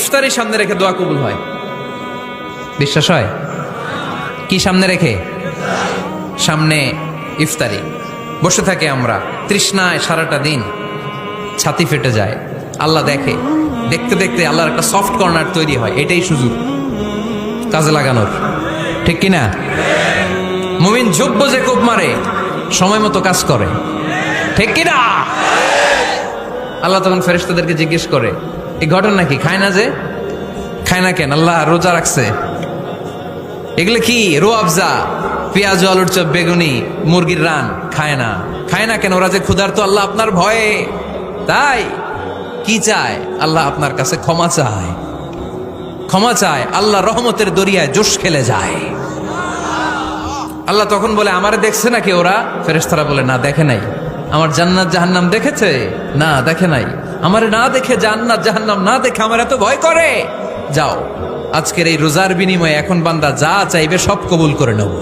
ইফতারির সামনে রেখে দোয়া কবুল হয়। বিশ্বাস হয়? কি সামনে রেখে? সামনে ইফতারি। বসে থাকে আমরা তৃষ্ণায় সারাটা দিন, ছাতি ফেটে যায়। আল্লাহ দেখে, দেখতে দেখতে আল্লাহর একটা সফট কর্নার তৈরি হয়। এটাই সুযোগ কাজে লাগানোর, ঠিক কিনা? মুমিন যোগ্য যে কোপ মারে, সময় মতো কাজ করে, ঠিক কিনা? আল্লাহ তখন ফেরেশতাদেরকে জিজ্ঞেস করে, এই ঘটনা কি? খায় না যে? খায় না কেন? আল্লাহ রোজা রাখছে। এগুলো কি? রো আফজা, পেঁয়াজ, আলুর চপ, বেগুনি, মুরগির রান খায় না। খায় না কেন? ওরা যে ক্ষুধার্ত, আল্লাহ আপনার ভয়ে। তাই কি চায়? আল্লাহ আপনার কাছে ক্ষমা চায়। ক্ষমা চায়, আল্লাহ রহমতের দরিয়ায় জোশ খেলে যায়। আল্লাহ তখন বলে, আমারে দেখছে নাকি ওরা? ফেরেশতারা বলে, না দেখে নাই। আমার জান্নাত জাহান্নাম দেখেছে? না দেখে নাই। আমারে না দেখে, জান্নাত জাহান্নাম না দেখে আমার এত ভয় করে? যাও, আজকের এই রোজার বিনিময়ে এখন বান্দা যা চাইবে সব কবুল করে নেব।